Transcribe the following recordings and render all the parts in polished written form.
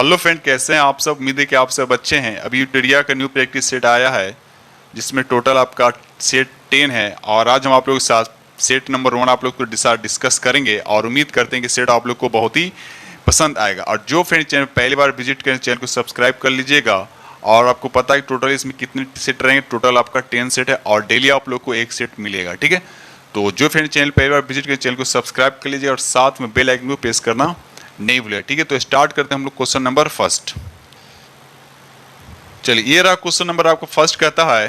Hello friend, कैसे हैं आप सब। उम्मीद है कि आप सब अच्छे हैं। अभी यूटेरिया का न्यू प्रैक्टिस सेट आया है जिसमें टोटल आपका सेट 10 है और आज हम आप लोगों के साथ सेट नंबर 1 आप लोग को डिस्कस करेंगे और उम्मीद करते हैं कि सेट आप लोग को बहुत ही पसंद आएगा। और जो फ्रेंड चैनल पहली बार विजिट करें चैनल को सब्सक्राइब कर लीजिएगा। और आपको पता है कि टोटल इसमें कितने सेट रहेंगे, टोटल आपका 10 सेट है और डेली आप लोग को एक सेट मिलेगा। ठीक है, तो जो फ्रेंड चैनल पहली बार विजिट करें चैनल को सब्सक्राइब कर लीजिए और साथ में बेल आइकन को प्रेस करना नहीं भूलिए। ठीक है, तो स्टार्ट करते हैं हम लोग क्वेश्चन नंबर फर्स्ट। चलिए, ये रहा क्वेश्चन नंबर आपको फर्स्ट कहता है।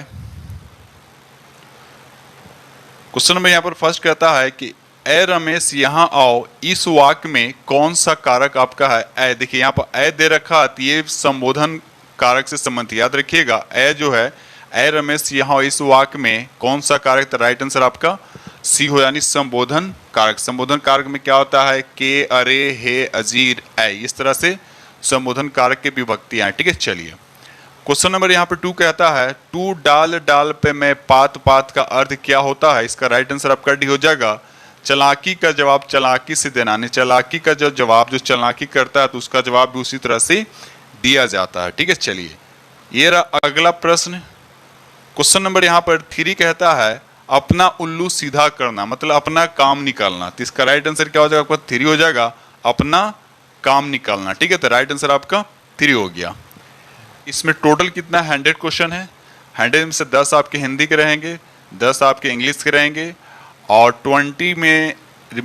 क्वेश्चन नंबर यहाँ पर फर्स्ट कहता है कि ए रमेश यहाँ आओ, इस वाक्य में कौन सा कारक आपका है। ए देखिए यहाँ पर ए दे रखा, तो ये संबोधन कारक से संबंधित याद रखिएगा। ए जो है, ए रमेश यहाँ आओ, इस वाक्य में कौन सा कारक, तो राइट आंसर आपका सी हो, यानी संबोधन कारक। संबोधन कारक में क्या होता है, के, अरे, हे, अजीर, ऐ, इस तरह से संबोधन कारक के विभक्तियां हैं। ठीक है, चलिए क्वेश्चन नंबर यहाँ पे 2 कहता है टू डाल डाल पे मैं पात पात का अर्थ क्या होता है। इसका राइट आंसर आपका डी हो जाएगा चालाकी का जवाब चालाकी से देना। चालाकी का जो जवाब जो चालाकी करता है तो उसका जवाब भी उसी तरह से दिया जाता है। ठीक है, चलिए ये रहा अगला प्रश्न। क्वेश्चन नंबर यहाँ पर 3 कहता है अपना उल्लू सीधा करना, मतलब अपना काम निकालना। तो इसका राइट आंसर क्या हो जाएगा, आपका 3 हो जाएगा, अपना काम निकालना। ठीक है, तो राइट आंसर आपका 3 हो गया। इसमें टोटल कितना 100 क्वेश्चन है। 100 में से 10 आपके हिंदी के रहेंगे, 10 आपके इंग्लिश के रहेंगे और 20 में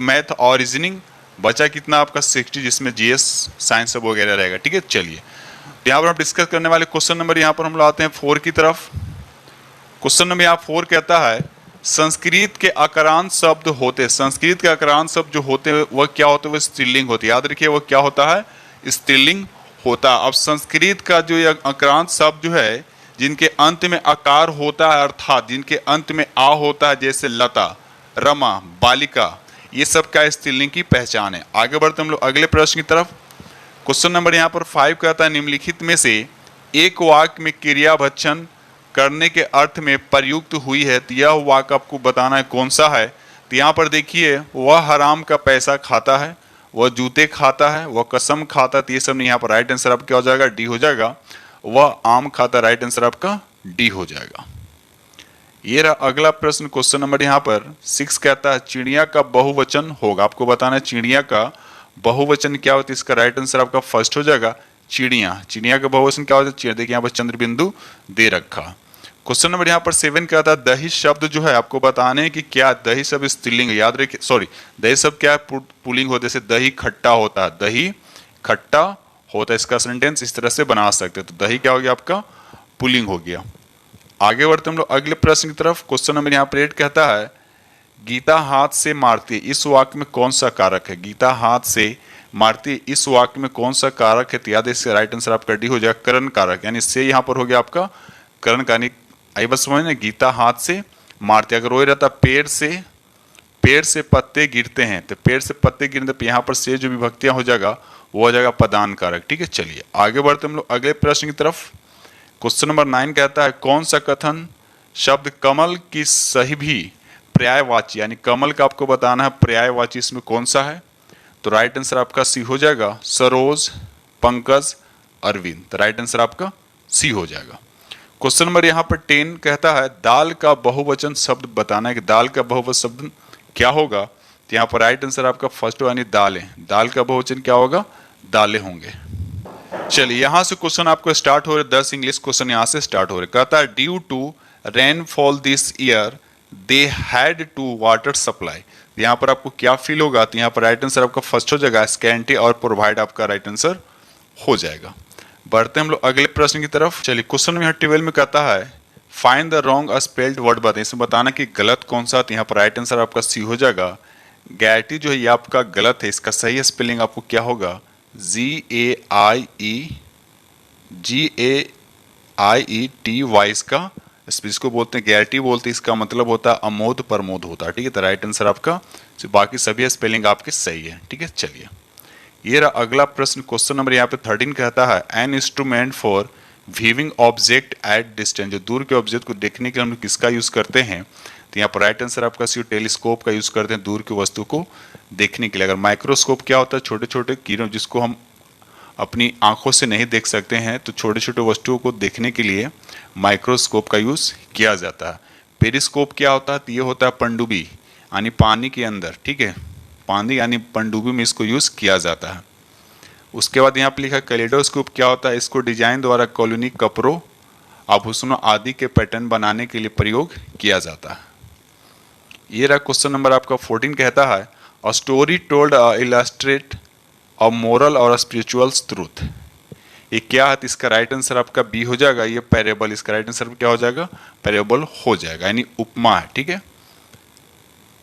मैथ और रीजनिंग। बचा कितना आपका 60, जिसमें जीएस साइंस सब वगैरह रहेगा। ठीक है, चलिए यहाँ पर हम डिस्कस करने वाले क्वेश्चन नंबर यहाँ पर हम लाते हैं 4 की तरफ। क्वेश्चन नंबर यहाँ 4 कहता है संस्कृत के आक्रांत शब्द होते, संस्कृत के आक्रांत शब्द जो होते हैं वह क्या होते हैं, वह स्त्रीलिंग होती है। याद रखिए वह क्या होता है, स्त्रीलिंग होता है। अब संस्कृत का जो ये आक्रांत शब्द जो है जिनके अंत में आकार होता है, अर्थात जिनके अंत में आ होता है, जैसे लता, रमा, बालिका, ये सब क्या स्त्रीलिंग की पहचान है। आगे बढ़ते हम लोग अगले प्रश्न की तरफ। क्वेश्चन नंबर यहाँ पर 5 कहता है निम्नलिखित में से एक वाक्य में क्रिया भक्षण करने के अर्थ में प्रयुक्त हुई है, तो यह वाक्य आपको बताना है कौन सा है। तो यहाँ पर देखिए वह हराम का पैसा खाता है, वह जूते खाता है, वह कसम खाता है। तो ये सब नहीं, यहाँ पर राइट आंसर आपका क्या हो जाएगा, डी हो जाएगा। वह आम खाता, राइट आंसर आपका डी हो जाएगा। ये रहा अगला प्रश्न। क्वेश्चन नंबर यहाँ पर 6 कहता है चिड़िया का बहुवचन होगा। आपको बताना है चिड़िया का बहुवचन क्या होता है। इसका राइट आंसर आपका फर्स्ट हो जाएगा चिड़िया। चिड़िया का बहुवचन क्या होता है, देखिए यहाँ पर चंद्र बिंदु दे रखा। क्वेश्चन नंबर यहाँ पर 7 कहता है दही शब्द जो है आपको बताने हैं कि क्या दही शब्द स्त्रीलिंग है। याद रखिए, सॉरी, दही शब्द क्या है, पुल्लिंग होता है। जैसे दही खट्टा होता है, दही खट्टा होता है, इसका सेंटेंस इस तरह से बना सकते हैं। तो दही क्या हो गया आपका, पुल्लिंग हो गया। आगे बढ़ते हम लोग अगले प्रश्न की तरफ। क्वेश्चन नंबर यहाँ पर 8 कहता है गीता हाथ से मारती, इस वाक्य में कौन सा कारक है। गीता हाथ से मारती, इस वाक्य में कौन सा कारक है। तो याद है इसका राइट आंसर आपका डी हो जाएगा करण कारक, यानी से यहाँ पर हो गया आपका करण कारक। आई बस समझ, गीता हाथ से मारते, अगर वही रहता पेड़ से पत्ते गिरते हैं, तो पेड़ से पत्ते गिरने पर यहाँ पर से जो विभक्तियां हो जाएगा वो हो जाएगा पदान कारक। ठीक है, चलिए आगे बढ़ते हम लोग अगले प्रश्न की तरफ। क्वेश्चन नंबर 9 कहता है कौन सा कथन शब्द कमल की सही भी पर्यायवाची, यानी कमल का आपको बताना है पर्यायवाची इसमें कौन सा है। तो राइट आंसर आपका सी हो जाएगा सरोज, पंकज, अरविंद। तो राइट आंसर आपका सी हो जाएगा। क्वेश्चन नंबर यहाँ पर 10 कहता है दाल का बहुवचन शब्द बताना है कि दाल का बहुवचन शब्द क्या होगा। तो यहाँ पर राइट आंसर आपका फर्स्ट यानी दालें। दाल का बहुवचन क्या होगा, दालें होंगे। चलिए यहाँ से क्वेश्चन आपको स्टार्ट हो रहे 10 इंग्लिश क्वेश्चन यहाँ से स्टार्ट हो रहे। कहता है due to rainfall this year they had to water supply. यहाँ पर आपको क्या फील होगा, तो यहाँ पर राइट आंसर आपका फर्स्ट हो जाएगा स्कैंटी और प्रोवाइड आपका राइट आंसर हो जाएगा। बढ़ते हम लोग अगले प्रश्न की तरफ। चलिए क्वेश्चन में 12 में कहता है find the wrong spelled word बताएं, इसमें बताना कि गलत कौन सा। तो यहाँ पर राइट आंसर आपका सी हो जाएगा गैटी जो है ये आपका गलत है। इसका सही स्पेलिंग आपको क्या होगा, GAIETY इसका इसको बोलते हैं गैटी बोलते हैं। इसका मतलब होता है अमोद प्रमोद होता है। ठीक है, तो राइट आंसर आपका, बाकी सभी स्पेलिंग आपके सही है। ठीक है, चलिए ये रहा अगला प्रश्न। क्वेश्चन नंबर यहाँ पे 13 कहता है an instrument for viewing object at distance, जो दूर के ऑब्जेक्ट को देखने के लिए हम लोग किसका यूज करते हैं। तो यहाँ पर राइट आंसर आपका सी टेलीस्कोप का यूज करते हैं दूर की वस्तु को देखने के लिए। अगर माइक्रोस्कोप क्या होता है, छोटे छोटे किरणों जिसको हम अपनी आंखों से नहीं देख सकते हैं, तो छोटे छोटे वस्तुओं को देखने के लिए माइक्रोस्कोप का यूज़ किया जाता है। पेरिस्कोप क्या होता है? तो ये होता है पनडुब्बी, यानी पानी के अंदर, ठीक है, पानी यानी पनडुब्बी में इसको यूज़ किया जाता है। उसके बाद यहाँ पर लिखा कैलेडोस्कोप क्या होता है? इसको डिजाइन द्वारा कॉलोनी, कपड़ों, आभूषणों आदि के पैटर्न बनाने के लिए प्रयोग किया जाता है। ये रहा क्वेश्चन नंबर आपका 14, कहता है a story told illustrate a moral और स्पिरिचुअल ट्रूथ। ये क्या है? इसका राइट आंसर आपका बी हो जाएगा, ये पैरेबल। इसका राइट आंसर क्या हो जाएगा? पैरेबल हो जाएगा, यानी उपमा है, ठीक है।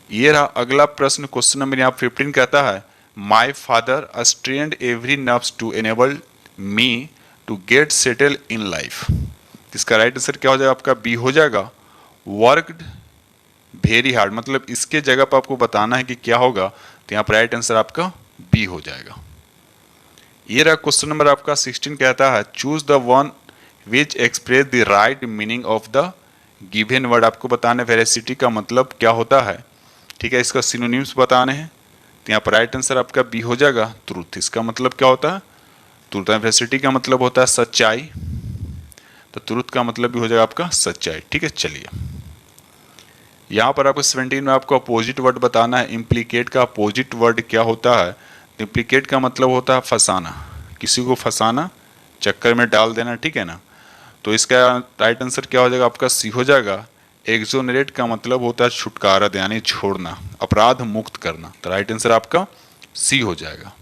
ये रहा अगला प्रश्न, क्वेश्चन नंबर यहाँ 15 कहता है my father strained every nerves to enable me to get settle in life. इसका राइट आंसर क्या हो जाएगा? आपका बी हो जाएगा, वर्कड वेरी हार्ड। मतलब इसके जगह पर आपको बताना है कि क्या होगा, तो यहाँ पर राइट आंसर आपका बी हो जाएगा। ये रहा क्वेश्चन नंबर आपका 16, कहता है choose the one which express the right meaning of the given word. आपको बताना है वेरासिटी का मतलब क्या होता है, ठीक है, इसका सिनोनिम्स बताने हैं। तो यहाँ पर राइट आंसर आपका बी हो जाएगा, ट्रूथ। इसका मतलब क्या होता है? ट्रूथ। वेरासिटी का मतलब होता है सच्चाई, तो ट्रूथ का मतलब भी हो जाएगा आपका सच्चाई, ठीक है। चलिए यहाँ पर आपको 17 में आपको अपोजिट वर्ड बताना है। इम्प्लीकेट का अपोजिट वर्ड क्या होता है? इम्प्लीकेट का मतलब होता है फंसाना, किसी को फंसाना, चक्कर में डाल देना, ठीक है ना। तो इसका राइट आंसर क्या हो जाएगा? आपका सी हो जाएगा। एक्सोनरेट का मतलब होता है छुटकारा देना, यानी छोड़ना, अपराध मुक्त करना। तो राइट आंसर आपका सी हो जाएगा।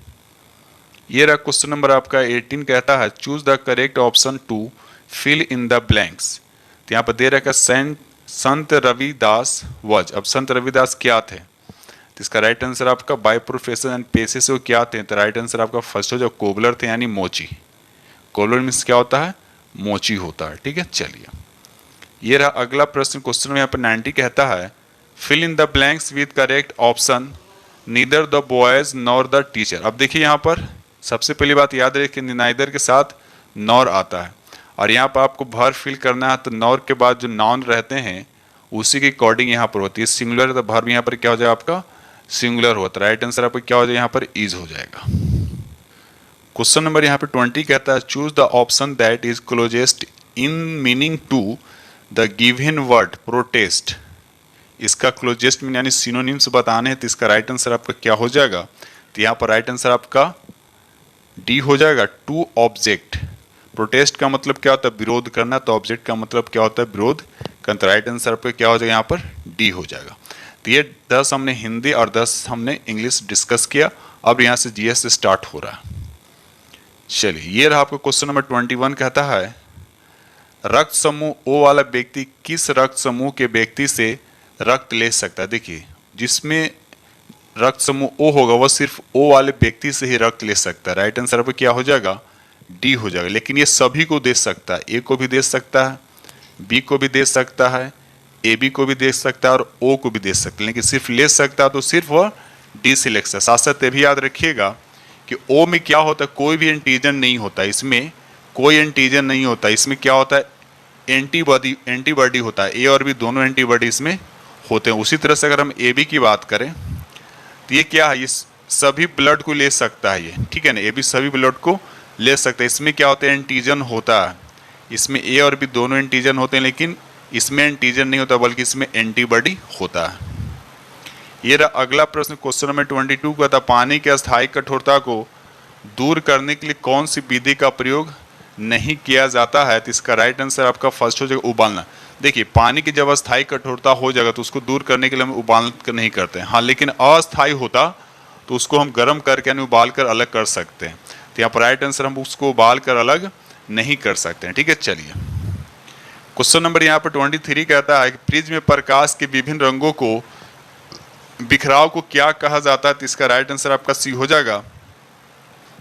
ये रहा क्वेश्चन नंबर आपका 18, कहता है choose the correct option to fill in the blanks. तो यहाँ पर दे रखा संत रविदास वज। अब संत रविदास क्या थे? तो इसका राइट आंसर आपका बाय प्रोफेशन एंड पेशे से वो क्या थे? तो राइट आंसर आपका फर्स्ट हो जाए कोबलर थे, यानी मोची। कोबलर मीन्स क्या होता है? मोची होता है, ठीक है। चलिए ये रहा अगला प्रश्न, क्वेश्चन में यहाँ पर 90 कहता है fill in the blanks with correct option neither the boys nor the teacher. अब देखिए यहाँ पर सबसे पहली बात याद रखिए, नाइदर के साथ नॉर आता है, और यहाँ पर आपको भर फिल करना है, तो नॉर के बाद जो नाउन रहते हैं उसी के अकॉर्डिंग यहाँ पर होती है। सिंगुलर तो भर यहाँ पर क्या हो जाएगा? आपका सिंगुलर होता है। राइट आंसर आपका क्या हो जाएगा? यहाँ पर इज हो जाएगा। क्वेश्चन नंबर यहाँ पे 20 कहता है choose the option that is closest in meaning to the given word protest. इसका क्लोजेस्ट मीनिंग यानी सिनोनिम्स बताने हैं, तो इसका राइट आंसर आपका क्या हो जाएगा? तो यहाँ पर राइट आंसर आपका डी हो जाएगा, टू ऑब्जेक्ट। प्रोटेस्ट का मतलब क्या होता है? विरोध करना, तो ऑब्जेक्ट का मतलब क्या होता है? विरोध करना। तो राइट आंसर आपका क्या हो जाएगा? यहाँ पर डी हो जाएगा। तो ये 10 हमने हिंदी और 10 हमने इंग्लिश डिस्कस किया। अब यहाँ से जीएस स्टार्ट हो रहा है। चलिए ये रहा आपका क्वेश्चन नंबर 21, कहता है रक्त समूह ओ वाला व्यक्ति किस रक्त समूह के व्यक्ति से रक्त ले सकता है? देखिए जिसमें रक्त समूह ओ होगा वह सिर्फ ओ वाले व्यक्ति से ही रक्त ले सकता है। राइट आंसर आपका क्या हो जाएगा? डी हो जाएगा। लेकिन ये सभी को दे सकता है, ए को भी दे सकता है, बी को भी दे सकता है, ए बी को भी दे सकता है और ओ को भी दे सकता है, लेकिन सिर्फ ले सकता है तो सिर्फ वह डी से ले सकता है। साथ साथ ये भी याद रखिएगा कि ओ में क्या होता है? कोई भी एंटीजन नहीं होता, इसमें कोई एंटीजन नहीं होता। इसमें क्या होता है? एंटीबॉडी होता है। ए और बी दोनों एंटीबॉडी इसमें होते हैं। उसी तरह से अगर हम ए बी की बात करें तो ये क्या है? ये सभी ब्लड को ले सकता है, ये ठीक है ना। ए बी सभी ब्लड को ले सकता है। इसमें क्या होता है? एंटीजन होता है। इसमें ए और बी दोनों एंटीजन होते हैं, लेकिन इसमें एंटीजन नहीं होता बल्कि इसमें एंटीबॉडी होता है। ये रहा अगला प्रश्न, क्वेश्चन नंबर 22 का था पानी की अस्थायी कठोरता को दूर करने के लिए कौन सी विधि का प्रयोग नहीं किया जाता है? तो इसका राइट आंसर आपका फर्स्ट हो जाएगा, उबालना। देखिए पानी की जब अस्थायी कठोरता हो जाएगा तो उसको दूर करने के लिए हम उबाल कर नहीं करते हैं। हाँ, लेकिन अस्थायी होता तो उसको हम गर्म करके यानी उबाल कर अलग कर सकते हैं। तो यहाँ पर राइट आंसर हम उसको उबाल कर अलग नहीं कर सकते हैं, ठीक है। चलिए क्वेश्चन नंबर यहाँ पर 23 कहता है कि प्रिज्म में प्रकाश के विभिन्न रंगों को बिखराव को क्या कहा जाता है? तो इसका राइट आंसर आपका सी हो जाएगा,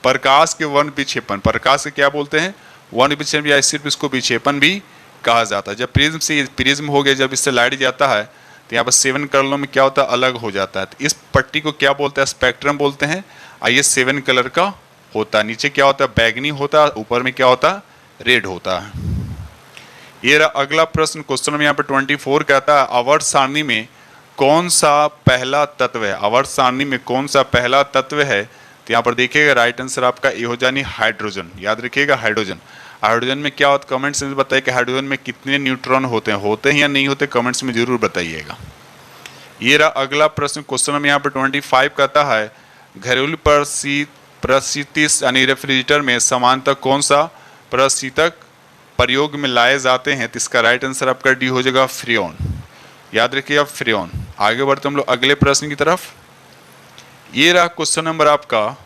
प्रकाश के वर्ण विक्षेपण। प्रकाश के क्या बोलते हैं? वर्ण विक्षेपण, या सिर्फ इसको विक्षेपण भी कहा जाता है। जब प्रिज्म से प्रिज्म हो गया, जब इससे लाइट जाता है तो यहाँ पर 7 कलरों में क्या होता है? अलग हो जाता है। तो इस पट्टी को क्या बोलते हैं? स्पेक्ट्रम बोलते हैं। और ये 7 कलर का होता है। नीचे क्या होता है? बैगनी होता है, ऊपर में क्या होता है? रेड होता है। ये रहा अगला प्रश्न, क्वेश्चन में यहाँ पर 24 कहता है आवर्त सारणी में कौन सा पहला तत्व है? आवर्त सारणी में कौन सा पहला तत्व है? तो तो यहाँ पर देखिएगा राइट आंसर आपका ए हो जानी हाइड्रोजन। याद रखिएगा हाइड्रोजन। हाइड्रोजन में क्या होता है, कमेंट्स में बताइए कि हाइड्रोजन में कितने न्यूट्रॉन होते हैं या नहीं होते, कमेंट्स में जरूर बताइएगा। ये रहा अगला प्रश्न। क्वेश्चन नंबर यहाँ पर 25 कहता है घरेलू परिस्थिति यानी रेफ्रिजरेटर में सामान्यतः कौन सा प्रशीतक प्रयोग में लाए जाते हैं, तो इसका राइट आंसर आपका डी हो जाएगा फ्रेओन। याद रखिएगा फ्रेओन। आगे बढ़ते हम लोग अगले प्रश्न की तरफ। ये रहा क्वेश्चन नंबर आपका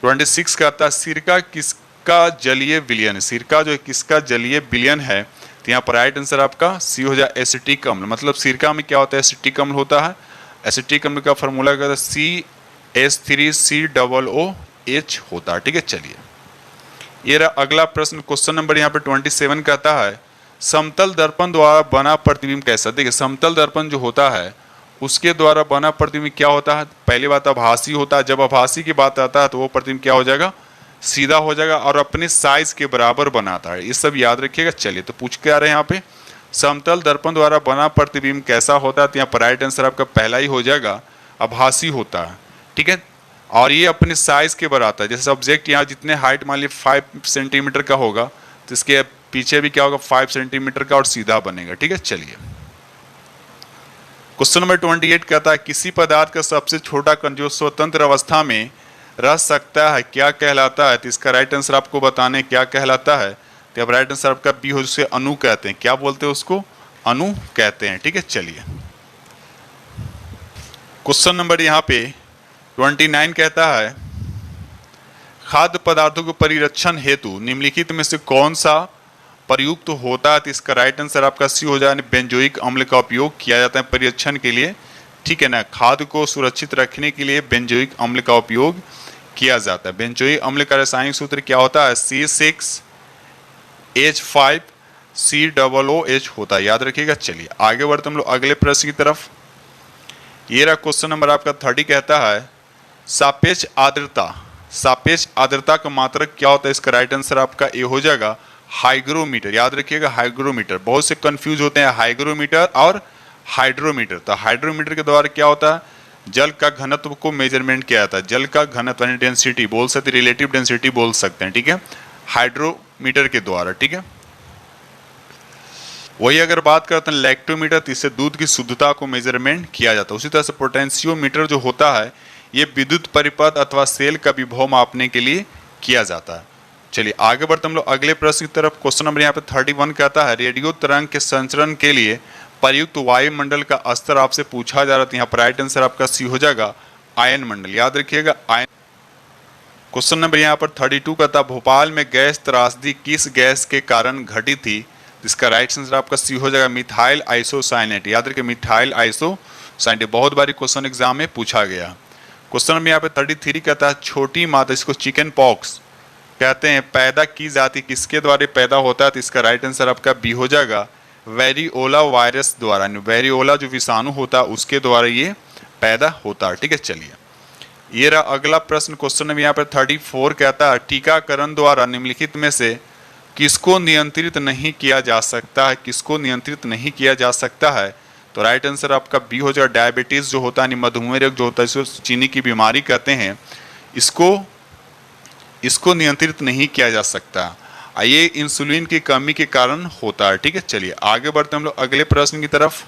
26 कहता है सिरका किसका जलीय विलयन है। सिरका जो है किसका जलीय विलयन है, तो यहाँ पर राइट आंसर आपका सी हो जाए एसिटिक अम्ल। मतलब सिरका में क्या होता है, एसिटिक अम्ल होता है। एसिटिक अम्ल का फॉर्मूला क्या होता है, CH3COOH होता है। ठीक है, चलिए ये रहा अगला प्रश्न। क्वेश्चन नंबर यहाँ पे 27 कहता है समतल दर्पण द्वारा बना प्रतिबिंब कैसा। देखिए समतल दर्पण जो होता है उसके द्वारा बना प्रतिबिंब क्या होता है, पहली बात आभासी होता है। जब आभासी की बात आता है तो वो प्रतिबिंब क्या हो जाएगा, सीधा हो जाएगा और अपने साइज के बराबर बनाता है। ये सब याद रखिएगा। चलिए तो पूछ के आ रहे हैं यहाँ पे समतल दर्पण द्वारा बना प्रतिबिंब कैसा होता है, तो यहाँ पर राइट आंसर आपका पहला ही हो जाएगा आभासी होता है। ठीक है, और ये अपने साइज के बराबर आता है। जैसे ऑब्जेक्ट यहाँ जितने हाइट मान लीजिए 5 सेंटीमीटर का होगा तो इसके पीछे भी क्या होगा 5 सेंटीमीटर का और सीधा बनेगा। ठीक है, चलिए क्वेश्चन नंबर 28 कहता है किसी पदार्थ का सबसे छोटा कण जो स्वतंत्र अवस्था में रह सकता है क्या कहलाता है, तो इसका राइट आंसर आपको बताने क्या कहलाता है। तो अब राइट आंसर आपका बी हो, जिसे अणु कहते हैं। क्या बोलते हैं उसको, अणु कहते हैं। ठीक है, चलिए क्वेश्चन नंबर यहाँ पे 29 कहता है खाद्य पदार्थों के परिरक्षण हेतु निम्नलिखित में से कौन सा प्रयुक्त होता है, तो इसका राइट आंसर आपका सी हो जाए बेंजोइक अम्ल का उपयोग किया जाता है परिरक्षण के लिए। ठीक है ना, खाद्य को सुरक्षित रखने के लिए बेंजोइक अम्ल का उपयोग किया जाता है। बेंजोइक अम्ल का रासायनिक सूत्र क्या होता है, C6H5COOH होता है। याद रखिएगा। चलिए आगे बढ़ते हम लोग अगले प्रश्न की तरफ। ये रहा क्वेश्चन नंबर आपका 30 कहता है सापेक्ष आर्द्रता का मात्रक क्या होता है, इसका राइट आंसर आपका ए हो जाएगा हाइग्रोमीटर। याद रखिएगा हाइग्रोमीटर। बहुत से कंफ्यूज होते हैं हाइग्रोमीटर और हाइड्रोमीटर। तो हाइड्रोमीटर के द्वारा क्या होता है, जल का घनत्व को मेजरमेंट किया जाता है। जल का घनत्व यानी डेंसिटी बोल सकते, रिलेटिव डेंसिटी बोल सकते हैं। ठीक है, हाइड्रोमीटर के द्वारा। ठीक है, वही अगर बात करते हैं लैक्टोमीटर तो इससे दूध की शुद्धता को मेजरमेंट किया जाता है। उसी तरह से पोटेंशियोमीटर जो होता है ये विद्युत परिपथ अथवा सेल का विभव मापने के लिए किया जाता है। चलिए आगे बढ़ते हम लोग अगले प्रश्न की तरफ। क्वेश्चन नंबर यहाँ पे 31 कहता है रेडियो तरंग के संचरण के लिए प्रयुक्त वायुमंडल का स्तर आपसे पूछा जा रहा था। यहाँ पर राइट आंसर आपका सी हो जाएगा आयन मंडल। याद रखिएगा आयन। क्वेश्चन नंबर यहाँ पर 32 कहता भोपाल में गैस त्रासदी किस गैस के कारण घटी थी, इसका राइट आंसर आपका सी हो जाएगा मिथाइल आइसोसाइनेट। याद रखिए मिथाइल आइसोसाइनेट बहुत बारी क्वेश्चन एग्जाम में पूछा गया। क्वेश्चन नंबर यहाँ पे 33 कहता है छोटी माता, इसको चिकन पॉक्स कहते हैं, पैदा की जाती किसके द्वारा पैदा होता है, तो इसका राइट आंसर आपका बी हो जाएगा वेरियोला वायरस द्वारा। वेरियोला जो विषाणु होता है उसके द्वारा ये पैदा होता है। ठीक है, चलिए ये रहा अगला प्रश्न। क्वेश्चन नंबर यहाँ पर 34 कहता है टीकाकरण द्वारा निम्नलिखित में से किसको नियंत्रित नहीं किया जा सकता है, किसको नियंत्रित नहीं किया जा सकता है, तो राइट आंसर आपका बी हो जाएगा डायबिटीज जो होता है मधुमेह रोग जो होता है इसको चीनी की बीमारी कहते हैं, इसको नियंत्रित नहीं किया जा सकता। ये इंसुलिन की कमी के कारण होता है। ठीक है, चलिए आगे बढ़ते हम लोग अगले प्रश्न की तरफ।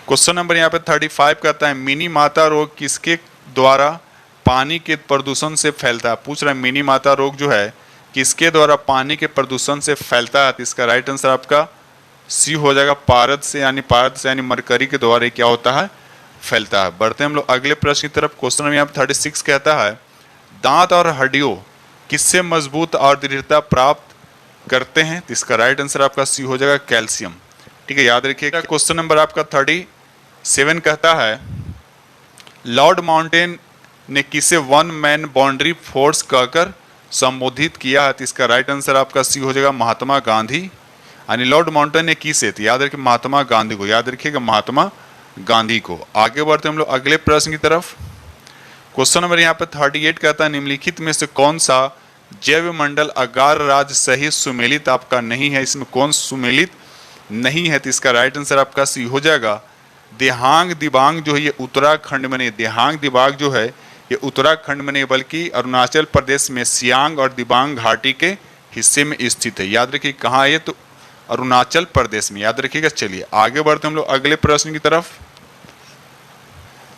क्वेश्चन नंबर यहाँ पे 35 कहता है मिनी माता रोग किसके द्वारा पानी के प्रदूषण से फैलता है। पूछ रहा है मिनी माता रोग जो है किसके द्वारा पानी के प्रदूषण से फैलता है, तो इसका राइट आंसर आपका सी हो जाएगा पारद से यानी मरकरी के द्वारा क्या होता है, फैलता है। बढ़ते हम लोग अगले प्रश्न की तरफ। क्वेश्चन नंबर यहाँ पे 36 कहता है दांत और हड्डियों किससे मजबूत और दृढ़ता प्राप्त करते हैं, तो इसका राइट आंसर आपका सी हो जाएगा कैल्शियम। ठीक है, याद रखिएगा। क्वेश्चन नंबर आपका 37 कहता है लॉर्ड माउंटेन ने किसे वन मैन बाउंड्री फोर्स कहकर संबोधित किया है, तो इसका राइट आंसर आपका सी हो जाएगा महात्मा गांधी। यानी लॉर्ड माउंटेन ने किसे, तो याद रखिए महात्मा गांधी को। याद रखिएगा महात्मा गांधी को। आगे बढ़ते हम लोग अगले प्रश्न की तरफ। क्वेश्चन नंबर यहाँ पे 38 कहता है निम्नलिखित में से कौन सा जैव मंडल अगार राज्य सहित सुमेलित आपका नहीं है, इसमें कौन सुमेलित नहीं है, तो इसका राइट आंसर आपका सी हो जाएगा देहांग दिबांग जो है ये उत्तराखंड में नहीं। देहांग दिबांग जो है ये उत्तराखंड में नहीं बल्कि अरुणाचल प्रदेश में सियांग और दिबांग घाटी के हिस्से में स्थित है। याद रखिए कहाँ है ये, तो अरुणाचल प्रदेश में, याद रखिएगा। चलिए आगे बढ़ते हम लोग अगले प्रश्न की तरफ।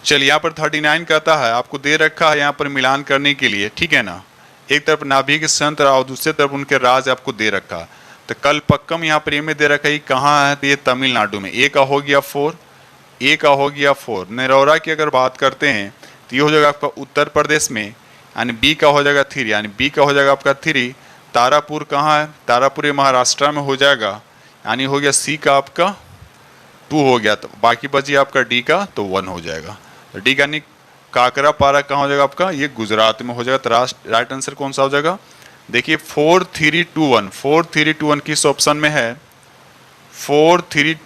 चलिए यहाँ पर 39 कहता है, आपको दे रखा है यहाँ पर मिलान करने के लिए, ठीक है ना। एक तरफ नाभिक संतरा और दूसरी तरफ उनके राज आपको दे रखा है। तो कल पक्कम यहाँ पर में दे रखा है, कहाँ है, तो ये तमिलनाडु में। ए का हो गया 4, ए का हो गया 4। निरौरा की अगर बात करते हैं तो ये हो जाएगा आपका उत्तर प्रदेश में, यानी बी का हो जाएगा 3, यानी बी का हो जाएगा आपका 3। तारापुर कहाँ है, तारापुर ये महाराष्ट्र में हो जाएगा, यानी हो गया सी का आपका 2 हो गया। तो बाकी बची आपका डी का, तो 1 हो जाएगा। तो डी का काकरापारा कहाँ हो जाएगा आपका, ये गुजरात में हो जाएगा। तो राइट आंसर कौन सा हो जाएगा, देखिए 4 3 2 1। 4 3 2 1 किस ऑप्शन में है, 4 3,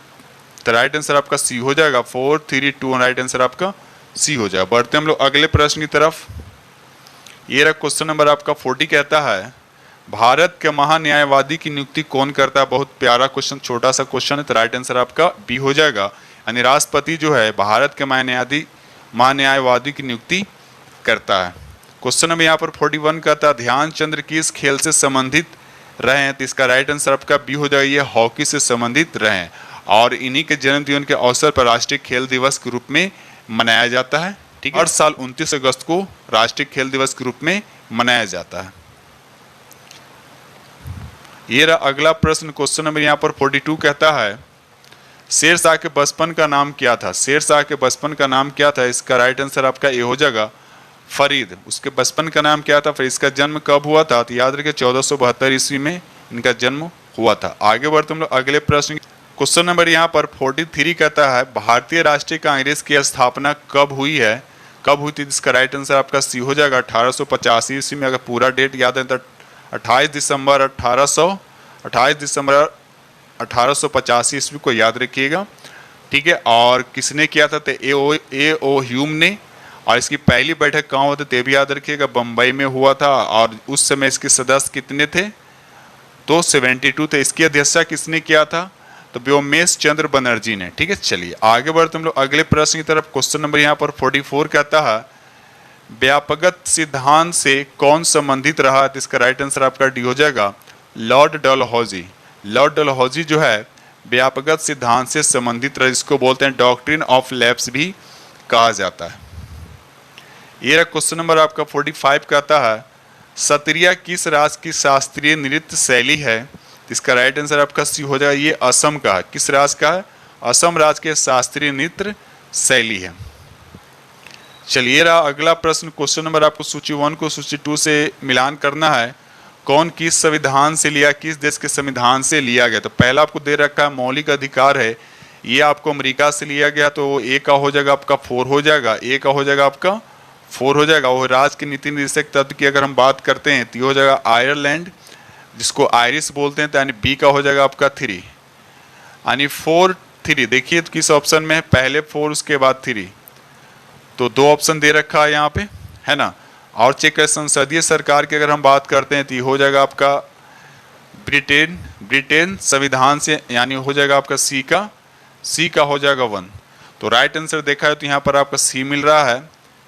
तो राइट आंसर आपका सी हो जाएगा। 4 3 2 1 राइट आंसर आपका सी हो जाएगा। बढ़ते हम लोग अगले प्रश्न की तरफ। ये रहा क्वेश्चन नंबर आपका 40 कहता है, भारत के महान्यायवादी की नियुक्ति कौन करता है। बहुत प्यारा क्वेश्चन, छोटा सा क्वेश्चन है। तो राइट आंसर आपका बी हो जाएगा, यानी राष्ट्रपति जो है भारत के महान्यायवादी की नियुक्ति करता है। क्वेश्चन नंबर यहाँ पर 41 कहता है, ध्यानचंद्र किस खेल से संबंधित रहे हैं। तो इसका राइट आंसर आपका बी हो जाएगा, ये हॉकी से संबंधित रहे हैं। और इन्हीं के जन्मदिन के अवसर पर राष्ट्रीय खेल दिवस के रूप में मनाया जाता है, ठीक है। हर साल 29 अगस्त को राष्ट्रीय खेल दिवस के रूप में मनाया जाता है। ये रहा अगला प्रश्न, क्वेश्चन नंबर यहाँ पर 42 कहता है, शेरशाह के बचपन का नाम क्या था। शेरशाह के बचपन का नाम क्या था। इसका राइट आंसर आपका ए हो जाएगा, फरीद। उसके बचपन का नाम क्या था, फिर इसका जन्म कब हुआ था। तो याद रखिए 1472 ईस्वी में इनका जन्म हुआ था। आगे बढ़ते हम लोग अगले प्रश्न। क्वेश्चन नंबर यहाँ पर 43 कहता है, भारतीय राष्ट्रीय कांग्रेस की स्थापना कब हुई है, कब हुई थी। इसका राइट आंसर आपका सी हो जाएगा, 1885 ईस्वी में। अगर पूरा डेट याद है तो 28 दिसंबर 1885 ईस्वी को याद रखिएगा, ठीक है। और किसने किया था, तो ए ओ ह्यूम ने। और इसकी पहली बैठक कहाँ हुआ था, ते भी याद रखिएगा, बम्बई में हुआ था। और उस समय इसके सदस्य कितने थे, तो 72 थे। इसकी अध्यक्षता किसने किया था, तो व्योमेश चंद्र बनर्जी ने, ठीक है। चलिए आगे बढ़ते हम लोग अगले प्रश्न की तरफ। क्वेश्चन नंबर यहाँ पर 44 कहता है, व्यापकगत सिद्धांत से कौन संबंधित रहा। तो इसका राइट आंसर आपका डी हो जाएगा, लॉर्ड डलहौजी। लॉर्ड डलहौजी जो है व्यापकगत सिद्धांत से संबंधित रहा, जिसको बोलते हैं डॉक्ट्रिन ऑफ लैप्स भी कहा जाता है। ये रहा क्वेश्चन नंबर आपका 45 कहता है, सत्रिया किस राज्य की शास्त्रीय नृत्य शैली है। इसका राइट आंसर आपका सी हो जाएगा, ये असम का है। किस राज्य का है, असम राज्य के शास्त्रीय नृत्य शैली है। चलिए रहा अगला प्रश्न, क्वेश्चन नंबर आपको सूची 1 को सूची 2 से मिलान करना है। कौन किस संविधान से लिया, किस देश के संविधान से लिया गया। तो पहला आपको दे रखा है मौलिक अधिकार है, ये आपको अमेरिका से लिया गया। तो ए का हो जाएगा आपका 4 हो जाएगा, ए का हो जाएगा आपका 4 हो जाएगा। और राज्य के नीति निर्देशक तत्व की अगर हम बात करते हैं तो ये हो जाएगा आयरलैंड, जिसको आयरिश बोलते हैं। तो यानी बी का हो जाएगा आपका 3, यानी 4 3। देखिए तो किस ऑप्शन में है, पहले 4 उसके बाद 3, तो 2 ऑप्शन दे रखा है यहाँ पे, है ना। और चेक करें संसदीय सरकार की अगर हम बात करते हैं तो ये हो जाएगा आपका ब्रिटेन संविधान से, यानी हो जाएगा आपका सी का हो जाएगा 1। तो राइट आंसर देखा है तो यहाँ पर आपका सी मिल रहा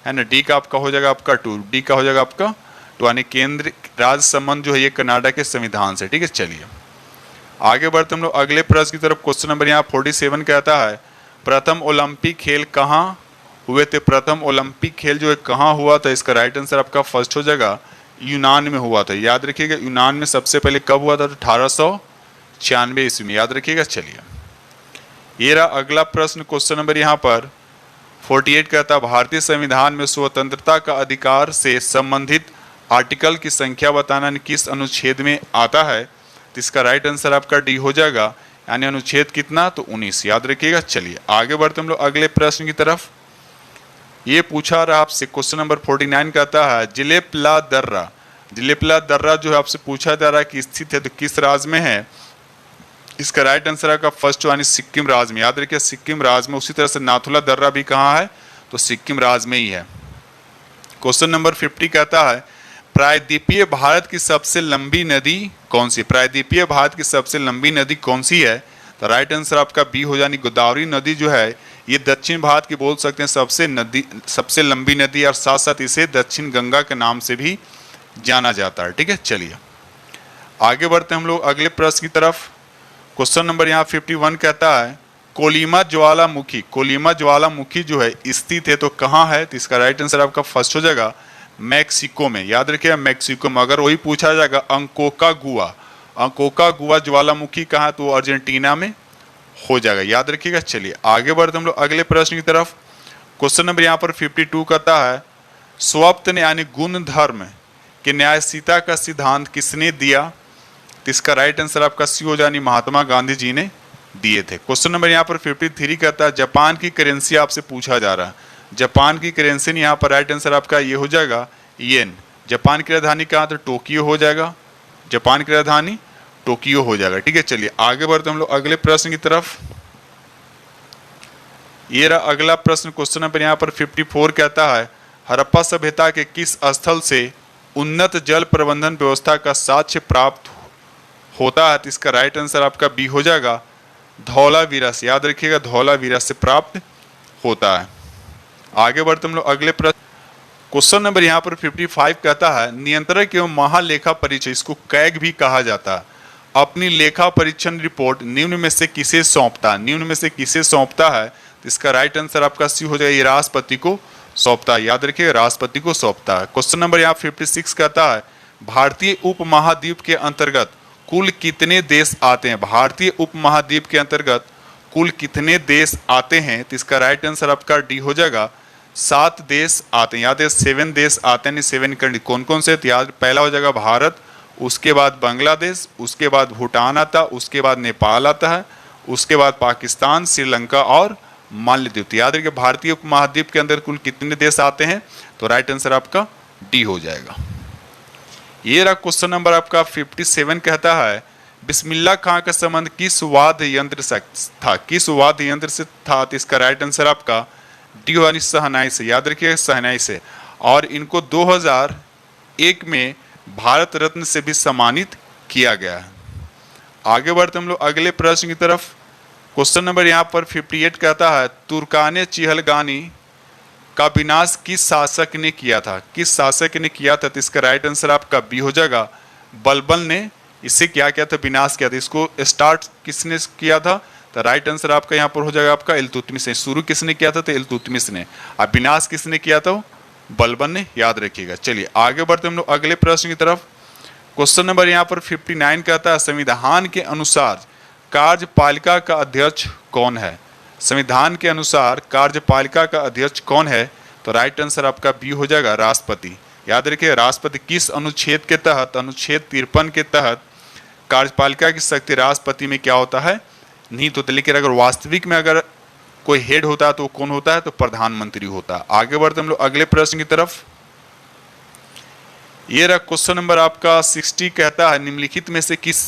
है ना। डी का आपका हो जाएगा आपका 2, डी का हो जाएगा आपका 2, यानी केंद्र राज्य संबंध जो है ये कनाडा के संविधान से, ठीक है। चलिए आगे बढ़ते हम लोग अगले प्रश्न की तरफ। क्वेश्चन नंबर यहाँ 47 कहता है, प्रथम ओलंपिक खेल कहाँ हुए थे। प्रथम ओलंपिक खेल जो है कहाँ हुआ था। इसका राइट आंसर आपका फर्स्ट हो जाएगा, यूनान में हुआ था। याद रखिएगा यूनान में सबसे पहले कब हुआ था, तो 1896 ईस्वी में, याद रखिएगा। चलिए ये रहा अगला प्रश्न, क्वेश्चन नंबर यहाँ पर 48 कहता है, भारतीय संविधान में स्वतंत्रता का अधिकार से संबंधित आर्टिकल की संख्या बताना किस अनुच्छेद में आता है। तो इसका राइट आंसर आपका डी हो जाएगा, यानी अनुच्छेद कितना, तो 19, याद रखिएगा। चलिए आगे बढ़ते हम लोग अगले प्रश्न की तरफ। ये पूछा रहा आपसे, क्वेश्चन नंबर 49 कहता है, जिलेपला दर्रा जो है आपसे पूछा जा रहा है कि स्थित है तो किस राज्य में है। इसका राइट आंसर आपका फर्स्ट यानी सिक्किम राज्य में, याद रखिए सिक्किम राज्य में। उसी तरह से नाथुला दर्रा भी कहाँ है, तो सिक्किम राज्य में ही है। क्वेश्चन नंबर 50 कहता है, प्रायद्वीपीय भारत की सबसे लंबी नदी कौन सी। प्रायद्वीपीय भारत की सबसे लंबी नदी कौन सी है। तो राइट आंसर आपका बी हो, यानी गोदावरी नदी जो है ये दक्षिण भारत की बोल सकते हैं सबसे लंबी नदी, और साथ साथ इसे दक्षिण गंगा के नाम से भी जाना जाता है। ठीक है, चलिए आगे बढ़ते हैं हम लोग अगले प्रश्न की तरफ। क्वेश्चन नंबर यहाँ 51 कहता है कोलिमा ज्वालामुखी जो है स्थित है तो कहाँ है? तो इसका राइट आंसर आपका फर्स्ट हो जाएगा मैक्सिको में। याद रखिएगा मैक्सिको में। अगर वही पूछा जाएगा अंकोका गुआ ज्वालामुखी कहाँ है, तो वो अर्जेंटीना में हो जाएगा। याद रखिएगा। चलिए आगे बढ़ते हम लोग अगले प्रश्न की तरफ। क्वेश्चन नंबर यहाँ पर 52 कहता है स्वप्न यानी गुण धर्म के न्यायशीलता का सिद्धांत किसने दिया? तो इसका राइट आंसर आपका सी हो जाए महात्मा गांधी जी ने दिए थे। क्वेश्चन नंबर यहाँ पर 53 कहता है जापान की करेंसी आपसे पूछा जा रहा है। जापान की करेंसी यहाँ पर राइट आंसर आपका ये हो जाएगा येन। जापान की राजधानी कहाँ? तो टोक्यो हो जाएगा। जापान की राजधानी टोक्यो हो जाएगा। ठीक है, चलिए आगे बढ़ते हम लोग अगले प्रश्न की तरफ। ये रहा अगला प्रश्न। क्वेश्चन नंबर यहाँ पर 54 कहता है हड़प्पा सभ्यता के किस स्थल से उन्नत जल प्रबंधन व्यवस्था का साक्ष्य प्राप्त होता है? तो इसका राइट आंसर आपका बी हो जाएगा धौलावीरा से। याद रखिएगा धौलावीरा से प्राप्त होता है। आगे बढ़ते हम लोग अगले प्रश्न। क्वेश्चन नंबर यहाँ पर 55 कहता है नियंत्रक एवं महालेखा परीक्षक, इसको कैग भी कहा जाता है, अपनी लेखा परीक्षण रिपोर्ट निम्न में से किसे सौंपता है? निम्न में से किसे सौंपता है? तो इसका राइट आंसर आपका सी हो जाएगा ये राष्ट्रपति को सौंपता है। याद रखिएगा राष्ट्रपति को सौंपता है। क्वेश्चन नंबर यहाँ 56 कहता है भारतीय उपमहाद्वीप के अंतर्गत कुल कितने देश आते हैं? भारतीय उपमहाद्वीप के अंतर्गत कुल कितने देश आते हैं? तो इसका राइट आंसर आपका डी हो जाएगा 7 देश आते हैं। याद है 7 देश आते हैं। 7 कंट्री कौन कौन से? याद पहला हो जाएगा भारत, उसके बाद बांग्लादेश, उसके बाद भूटान आता है, उसके बाद नेपाल आता है, उसके बाद पाकिस्तान, श्रीलंका और मालदीव। याद रखिए भारतीय उपमहाद्वीप के अंदर कुल कितने देश आते हैं? तो राइट आंसर आपका डी हो जाएगा। ये रहा क्वेश्चन नंबर आपका 57 कहता है बिस्मिल्लाह खां का संबंध किस वाद्य यंत्र से था? किस वाद्य यंत्र से था? तो इसका राइट आंसर आपका डी यानी शहनाई से। याद रखिए शहनाई से। और इनको 2001 में भारत रत्न से भी सम्मानित किया गया है। आगे बढ़ते हम लोग अगले प्रश्न की तरफ। क्वेश्चन नंबर यहाँ पर 58 कहता है तुर्काने चिहलगानी का विनाश किस शासक ने किया था? किस शासक ने किया था? तो इसका राइट आंसर आपका बी हो जाएगा बलबन ने इससे क्या किया था? विनाश किया था। इसको स्टार्ट किसने किया था? तो राइट आंसर आपका यहाँ पर हो जाएगा आपका इल्तुतमिश ने। शुरू किसने किया था? तो इल्तुतमिश ने। अब विनाश किसने किया था? बलबन ने। याद रखिएगा। चलिए आगे बढ़ते हम लोग अगले प्रश्न की तरफ। क्वेश्चन नंबर यहाँ पर 59 कहता है संविधान के अनुसार कार्यपालिका का अध्यक्ष कौन है? संविधान के अनुसार कार्यपालिका का अध्यक्ष कौन है? तो राइट आंसर आपका बी हो जाएगा राष्ट्रपति। याद रखिए राष्ट्रपति किस अनुच्छेद के तहत? अनुच्छेद 53 के तहत कार्यपालिका की शक्ति राष्ट्रपति में क्या होता है? नहीं होता। लेकिन अगर वास्तविक में अगर कोई हेड होता है तो कौन होता है? तो प्रधानमंत्री होता है। आगे बढ़ते हम लोग अगले प्रश्न की तरफ। ये रहा क्वेश्चन नंबर आपका 60 कहता है निम्नलिखित में से किस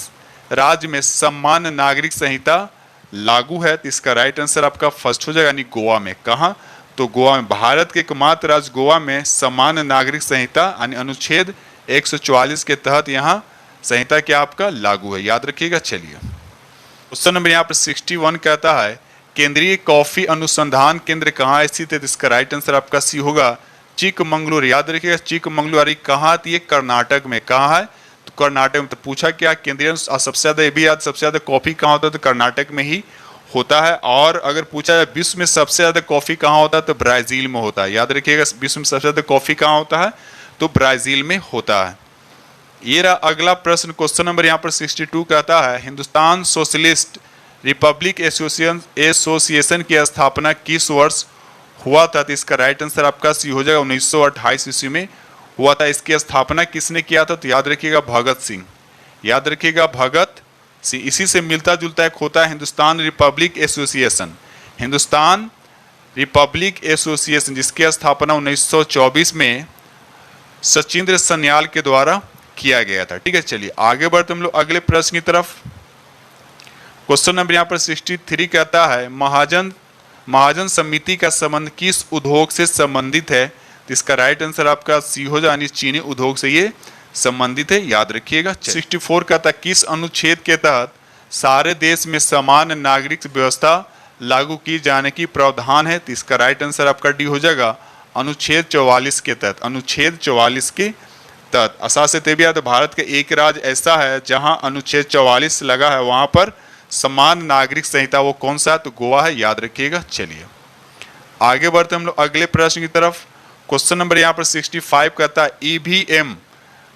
राज्य में सामान्य नागरिक संहिता लागू है? तो इसका राइट आंसर आपका फर्स्ट हो जाएगा यानी गोवा में। कहाँ? तो गोवा में। भारत के एकमात्र राज्य गोवा में सामान्य नागरिक संहिता यानी अनुच्छेद 144 के तहत यहाँ संहिता क्या आपका लागू है। याद रखिएगा। चलिए क्वेश्चन नंबर यहाँ पर 61 कहता है केंद्रीय कॉफी अनुसंधान केंद्र कहाँ स्थित है? तो इसका राइट आंसर आपका सी होगा चिकमंगलूर। याद रखिएगा चिकमंगलूर कहाँ? ये कर्नाटक में। कहाँ है? तो कर्नाटक में। तो पूछा क्या केंद्रीय सबसे ज्यादा, ये भी याद सबसे ज्यादा कॉफी कहाँ होता है? तो कर्नाटक में ही होता है। और अगर पूछा जाए विश्व में सबसे ज्यादा कॉफी कहाँ होता है? तो ब्राजील में होता है। याद रखिएगा विश्व में सबसे ज्यादा कॉफी कहाँ होता है? तो ब्राजील में होता है। ये रहा अगला प्रश्न। क्वेश्चन नंबर यहाँ पर 62 कहता है हिंदुस्तान सोशलिस्ट रिपब्लिक एसोसिएशन की स्थापना किस वर्ष हुआ था? तो इसका राइट आंसर आपका सी हो जाएगा 1928 ईस्वी में हुआ था। इसकी स्थापना किसने किया था? तो याद रखिएगा भगत सिंह। याद रखिएगा भगत सिंह। इसी से मिलता जुलता एक होता है Hindustan Republic association. Hindustan Republic association जिसकी स्थापना 1924 में सचिंद्र सन्याल के द्वारा किया गया था। ठीक है, चलिए आगे बढ़ते हम लोग अगले प्रश्न की तरफ। क्वेश्चन नंबर यहाँ पर 63 कहता है महाजन समिति का संबंध किस उद्योग से संबंधित है? तो इसका राइट आंसर आपका सी हो जाए चीनी उद्योग से ये संबंधित है। याद रखिएगा। 64 कहता है किस अनुच्छेद के तहत सारे देश में समान नागरिक व्यवस्था लागू की जाने की प्रावधान है? तो इसका राइट आंसर आपका डी हो जाएगा अनुच्छेद 44 के तहत। अनुच्छेद 44 के तहत असा से तेबिया, तो भारत का एक राज्य ऐसा है जहां अनुच्छेद 44 लगा है, वहां पर समान नागरिक संहिता, वो कौन सा है? तो गोवा है, याद रखिएगा। चलिए आगे बढ़ते हम लोग अगले प्रश्न की तरफ। क्वेश्चन नंबर यहाँ पर 65 कहता है ईवीएम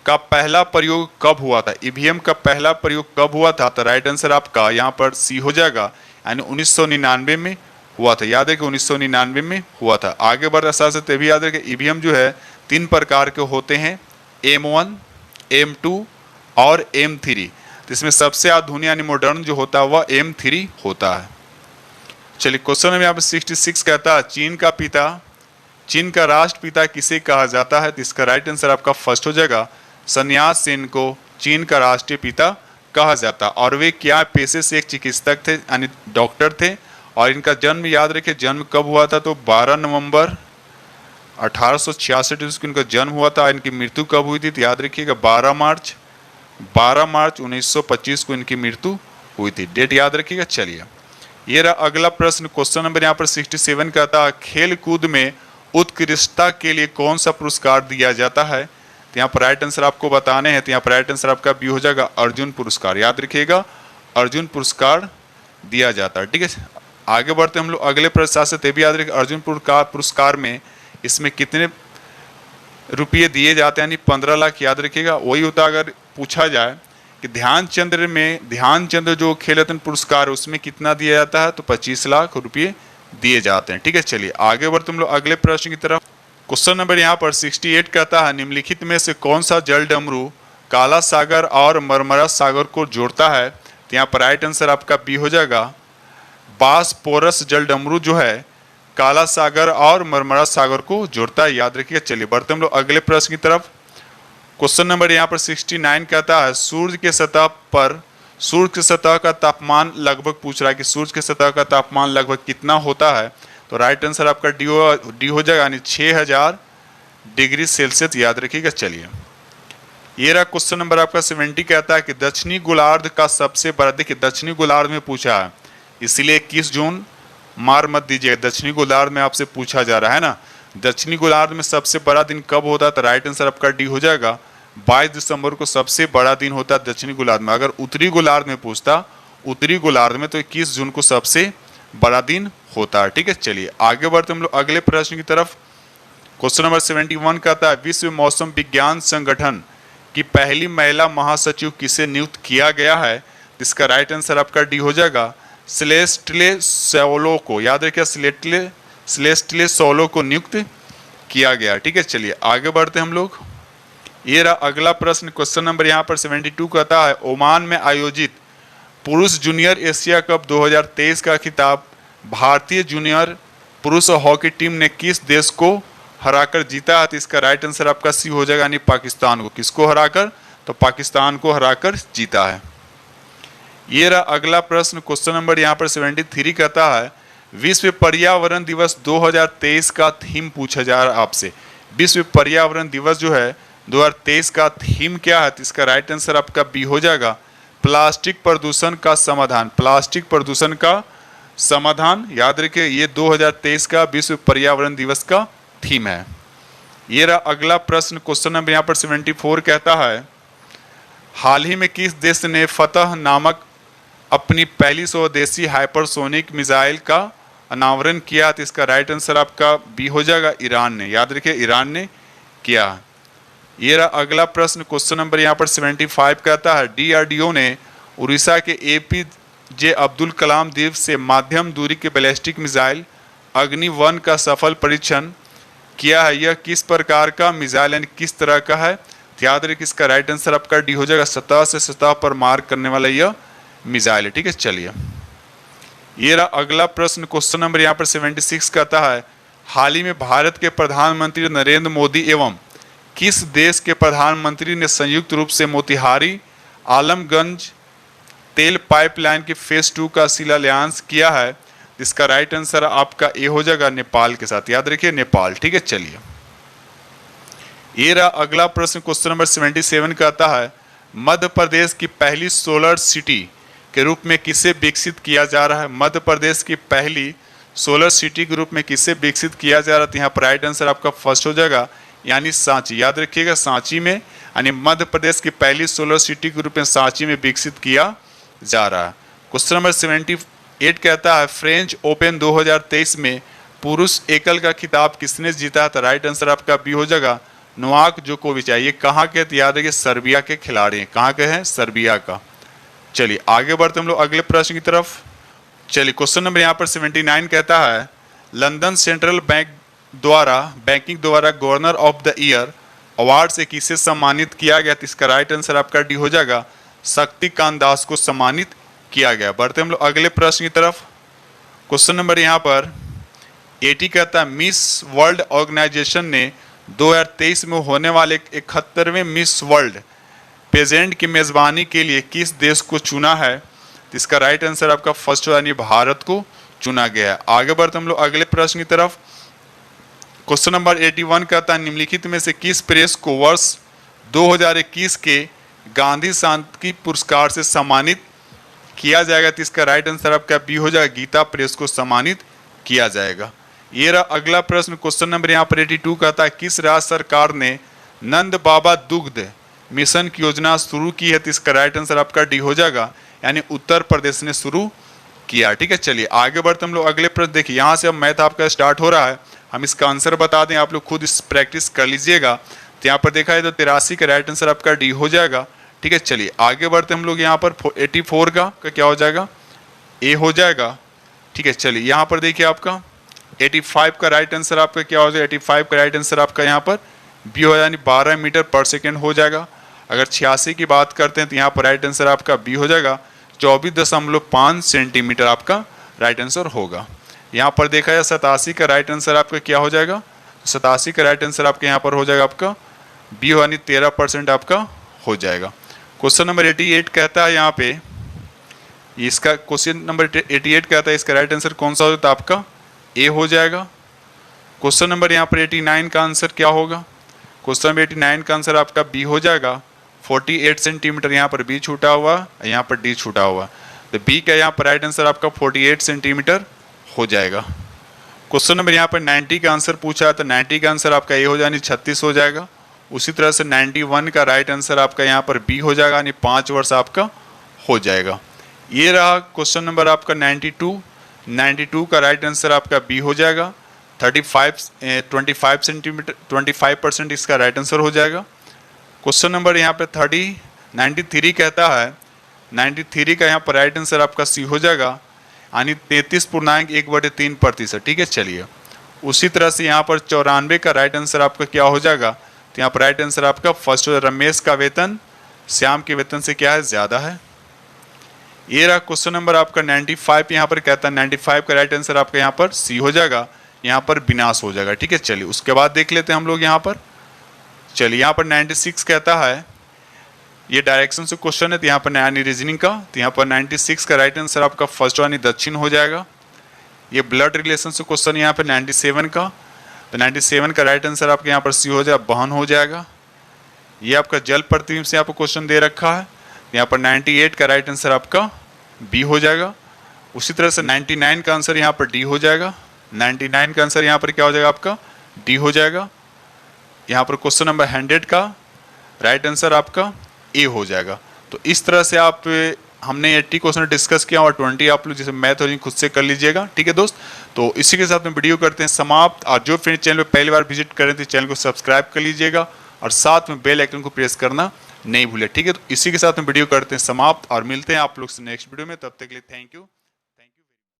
का पहला प्रयोग कब हुआ था? ईवीएम का पहला प्रयोग कब हुआ था? तो राइट आंसर आपका यहाँ पर सी हो जाएगा, यानी 1999 में हुआ था। याद है कि 1999 में हुआ था। आगे बढ़ते साथ साथ ये भी याद रखें ईवीएम जो है 3 प्रकार के होते हैं, M1, M2 और M3। तो इसमें सबसे आधुनिक यानी मॉडर्न जो होता है वह M3 होता है। चलिए क्वेश्चन में यहाँ पर 66 कहता है चीन का राष्ट्रपिता किसे कहा जाता है? तो इसका राइट आंसर आपका फर्स्ट हो जाएगा, सन्यास सेन को चीन का राष्ट्रीय पिता कहा जाता। और वे क्या पेशे से एक चिकित्सक थे, यानी डॉक्टर थे। और इनका जन्म याद रखें, जन्म कब हुआ था? तो 12 नवंबर 1866 को इनका जन्म हुआ था। इनकी मृत्यु कब हुई थी? तो याद रखिएगा 12 मार्च 1925 को इनकी मृत्यु हुई थी। डेट याद रखिएगा। चलिए ये रहा अगला प्रश्न। क्वेश्चन नंबर यहाँ पर 67 कहता है खेल कूद में उत्कृष्टता के लिए कौन सा पुरस्कार दिया जाता है? तो यहाँ पर राइट आंसर आपको बताने हैं। तो यहाँ पर राइट आंसर आपका बी हो जाएगा, अर्जुन पुरस्कार। याद रखिएगा अर्जुन पुरस्कार दिया जाता है। ठीक है, आगे बढ़ते हम लोग अगले प्रश्न से भी याद रखिए अर्जुन पुरस्कार में इसमें कितने रुपये दिए जाते हैं? यानी 15 लाख। याद रखिएगा वही होता अगर पूछा जाए कि ध्यानचंद्र जो खेल रत्न पुरस्कार उसमें कितना दिया जाता है? तो 25 लाख रुपये दिए जाते हैं। ठीक है, चलिए आगे बढ़ते हम लोग अगले प्रश्न की तरफ। क्वेश्चन नंबर यहाँ पर 68 कहता है निम्नलिखित में से कौन सा जल डमरू काला सागर और मरमरा सागर को जोड़ता है? तो यहाँ पर राइट आंसर आपका बी हो जाएगा, बासपोरस जल डमरू जो है काला सागर और मरमरा सागर को जोड़ता है। याद रखिएगा। चलिए बढ़ते हम लोग अगले प्रश्न की तरफ। क्वेश्चन नंबर यहाँ पर 69 कहता है सूर्य के सतह का तापमान लगभग पूछ रहा है कि सूर्य के सतह का तापमान लगभग कितना होता है? तो राइट आंसर आपका डी हो जाएगा, यानी 6000 डिग्री सेल्सियस। याद रखिएगा। चलिए ये रहा क्वेश्चन नंबर आपका 70 कहता है कि दक्षिणी गोलार्ध का सबसे बड़ा, देखिए दक्षिणी गोलार्ध में पूछा है इसलिए 21 जून मार मत दीजिए, दक्षिणी गोलार्ध में आपसे पूछा जा रहा है ना। दक्षिणी गोलार्ध में सबसे बड़ा दिन कब होता है? तो राइट आंसर आपका डी हो जाएगा, 22 दिसंबर को सबसे बड़ा दिन होता है दक्षिणी गोलार्ध में। अगर उत्तरी गोलार्ध में पूछता, उत्तरी गोलार्ध में, तो 21 जून को सबसे बड़ा दिन होता है। ठीक है, चलिए आगे बढ़ते हम लोग अगले प्रश्न की तरफ। क्वेश्चन नंबर 71 कहता है विश्व मौसम विज्ञान संगठन की पहली महिला महासचिव किसे नियुक्त किया गया है? इसका राइट आंसर आपका डी हो जाएगा, सेलेस्टिले सोलो को। याद रखिए सेलेस्टिले सोलो को नियुक्त किया गया। ठीक है, चलिए आगे बढ़ते हम लोग। ये रहा अगला प्रश्न। क्वेश्चन नंबर यहाँ पर 72 कहता है ओमान में आयोजित पुरुष जूनियर एशिया कप 2023 का खिताब भारतीय जूनियर पुरुष हॉकी टीम ने किस देश को हराकर जीता है? तो इसका राइट आंसर आपका सी हो जाएगा, यानी पाकिस्तान को। किसको हराकर? तो पाकिस्तान को हराकर जीता है। ये रहा अगला प्रश्न। क्वेश्चन नंबर यहाँ पर 73 कहता है विश्व पर्यावरण दिवस 2023 का थीम पूछा जा रहा है आपसे। विश्व पर्यावरण दिवस जो है 2023 का थीम क्या है? तो इसका राइट आंसर आपका बी हो जाएगा, प्लास्टिक प्रदूषण का समाधान। प्लास्टिक प्रदूषण का समाधान। याद रखिए ये 2023 का विश्व पर्यावरण दिवस का थीम है। ये रहा अगला प्रश्न। क्वेश्चन नंबर यहाँ पर 74 कहता है हाल ही में किस देश ने फतह नामक अपनी पहली स्वदेशी हाइपरसोनिक मिसाइल का अनावरण किया? तो इसका राइट आंसर आपका बी हो जाएगा, ईरान ने। याद रखिए ईरान ने किया। ये रहा अगला प्रश्न। क्वेश्चन नंबर यहाँ पर 75 कहता है DRDO ने उड़ीसा के APJ अब्दुल कलाम द्वीप से मध्यम दूरी के बैलिस्टिक मिसाइल अग्नि-1 का सफल परीक्षण किया है। यह किस प्रकार का मिसाइल यानी किस तरह का है? याद रखिए इसका राइट आंसर आपका डी हो जाएगा, सतह से सतह पर मार करने वाला यह मिसाइल है। ठीक है, चलिए ये रहा अगला प्रश्न। क्वेश्चन नंबर यहाँ पर 76 कहता है हाल ही में भारत के प्रधानमंत्री नरेंद्र मोदी एवं किस देश के प्रधानमंत्री ने संयुक्त रूप से मोतिहारी आलमगंज तेल पाइपलाइन के फेज 2 का शिलान्यास किया है? इसका राइट आंसर आपका ए हो जाएगा, नेपाल के साथ। याद रखिए नेपाल। ठीक है, चलिए ये रहा अगला प्रश्न। क्वेश्चन नंबर 77 कहता है मध्य प्रदेश की पहली सोलर सिटी के रूप में किसे विकसित किया जा रहा है? मध्य प्रदेश की पहली सोलर सिटी के रूप में किसे विकसित किया जा रहा है? तो यहाँ पर राइट आंसर आपका फर्स्ट हो जाएगा, यानी सांची। याद रखिएगा, सांची में, यानी मध्य प्रदेश की पहली सोलर सिटी के रूप में सांची में विकसित किया जा रहा है। क्वेश्चन नंबर 78 कहता है फ्रेंच ओपन 2023 में पुरुष एकल का खिताब किसने जीता? तो राइट आंसर आपका बी हो जाएगा, नोवाक जोकोविच। ये कहाँ के? तो याद रखिए सर्बिया के खिलाड़ी हैं। कहाँ के हैं? सर्बिया का। चलिए आगे बढ़ते हम लोग अगले प्रश्न की तरफ। चलिए क्वेश्चन नंबर यहाँ पर 79 कहता है लंदन सेंट्रल बैंकिंग द्वारा governor of the year award से किसे सम्मानित किया गया? तो इसका राइट आंसर आपका डी हो जाएगा, शक्तिकांत दास को सम्मानित किया गया। बढ़ते हम लोग अगले प्रश्न की तरफ। क्वेश्चन नंबर यहाँ पर 80 कहता है मिस वर्ल्ड ऑर्गेनाइजेशन ने 2023 में होने वाले 71वें मिस वर्ल्ड पेजेंट की मेजबानी के लिए किस देश को चुना है? तो इसका राइट आंसर आपका फर्स्ट यानी भारत को चुना गया है। आगे बढ़ते हम लोग अगले प्रश्न की तरफ। क्वेश्चन नंबर 81 कहता है निम्नलिखित में से किस प्रेस को वर्ष 2021 के गांधी शांति पुरस्कार से सम्मानित किया जाएगा? तो इसका राइट आंसर आपका बी हो जाएगा, गीता प्रेस को सम्मानित किया जाएगा। ये रहा अगला प्रश्न। क्वेश्चन नंबर यहाँ पर 82 कहता है किस राज्य सरकार ने नंद बाबा दुग्ध मिशन की योजना शुरू की है? तो इसका राइट आंसर आपका डी हो जाएगा, यानी उत्तर प्रदेश ने शुरू किया। ठीक है, चलिए आगे बढ़ते हम लोग अगले प्रश्न। देखिए यहाँ से अब मैथ आपका स्टार्ट हो रहा है, हम इसका आंसर बता दें, आप लोग खुद इस प्रैक्टिस कर लीजिएगा। तो यहाँ पर देखा है तो 83 का राइट आंसर आपका डी हो जाएगा। ठीक है, चलिए आगे बढ़ते हम लोग यहाँ पर 84 का क्या हो जाएगा? ए हो जाएगा। ठीक है, चलिए यहाँ पर देखिए आपका 85 का राइट आंसर आपका क्या हो जाएगा? 85 का राइट आंसर आपका यहाँ पर बी हो, यानी 12 मीटर पर सेकेंड हो जाएगा। अगर 86 की बात करते हैं तो यहाँ पर राइट आंसर आपका बी हो जाएगा, 24.5 सेंटीमीटर आपका राइट आंसर होगा। यहाँ पर देखा जाए 87 का राइट आंसर आपका क्या हो जाएगा? 87 का राइट आंसर आपके यहाँ पर हो जाएगा आपका बी हो, यानी 13% आपका हो जाएगा। क्वेश्चन नंबर 88 कहता है यहाँ पे, इसका क्वेश्चन नंबर 88 कहता है इसका राइट आंसर कौन सा होता है? आपका ए हो जाएगा। क्वेश्चन नंबर यहाँ पर 89 का आंसर क्या होगा? क्वेश्चन नंबर 89 का आंसर आपका बी हो जाएगा, 48 सेंटीमीटर यहाँ पर बी छूटा हुआ, यहाँ पर डी छूटा हुआ, तो बी का यहाँ पर राइट आंसर आपका 48 सेंटीमीटर हो जाएगा। क्वेश्चन नंबर यहाँ पर 90 का आंसर पूछा है, तो 90 का आंसर आपका ए हो जाए, 36 हो जाएगा। उसी तरह से 91 का राइट आंसर आपका यहाँ पर बी हो जाएगा, यानी 5 वर्ष आपका हो जाएगा। ये रहा क्वेश्चन नंबर आपका 92 का राइट आंसर आपका बी हो जाएगा, 25 सेंटीमीटर 25% इसका राइट आंसर हो जाएगा। क्वेश्चन नंबर यहाँ पे 93 कहता है, 93 का यहाँ पर राइट आंसर आपका सी हो जाएगा, यानी 33.1/3%। ठीक है, चलिए उसी तरह से यहाँ पर 94 का राइट आंसर आपका क्या हो जाएगा? तो यहाँ पर राइट आंसर आपका फर्स्ट हो, रमेश का वेतन श्याम के वेतन से क्या है? ज़्यादा है। ये रहा क्वेश्चन नंबर आपका 95, यहाँ पर कहता है 95 का राइट आंसर आपका यहाँ पर सी हो जाएगा, यहाँ पर विनाश हो जाएगा। ठीक है, चलिए उसके बाद देख लेते हैं हम लोग यहाँ पर। चलिए यहाँ पर 96 कहता है, ये डायरेक्शन से क्वेश्चन है, तो यहाँ पर यानी रीजनिंग का, तो यहाँ पर 96 का राइट आंसर आपका फर्स्ट यानी दक्षिण हो जाएगा। ये ब्लड रिलेशन से क्वेश्चन यहाँ पर 97 का, तो 97 का राइट आंसर आपके यहाँ पर सी हो जाएगा, बहन हो जाएगा। ये आपका जल प्रतिबिंब से यहाँ पर क्वेश्चन दे रखा है, यहाँ पर 98 का राइट आंसर आपका बी हो जाएगा। उसी तरह से 99 का आंसर यहाँ पर डी हो जाएगा, 99 का आंसर यहाँ पर क्या हो जाएगा? आपका डी हो जाएगा। यहाँ पर क्वेश्चन नंबर 100 का राइट आंसर आपका ए हो जाएगा। तो इस तरह से आप हमने 80 क्वेश्चन डिस्कस किया और 20 आप लोग जैसे मैथ और खुद से कर लीजिएगा। ठीक है दोस्त, तो इसी के साथ में वीडियो करते हैं समाप्त। और जो फ्रेंड चैनल पे पहली बार विजिट करें तो चैनल को सब्सक्राइब कर लीजिएगा और साथ में बेल आइकन को प्रेस करना नहीं भूले। ठीक है, तो इसी के साथ में वीडियो करते हैं समाप्त और मिलते हैं आप लोग से नेक्स्ट वीडियो में। तब तक के लिए थैंक यू।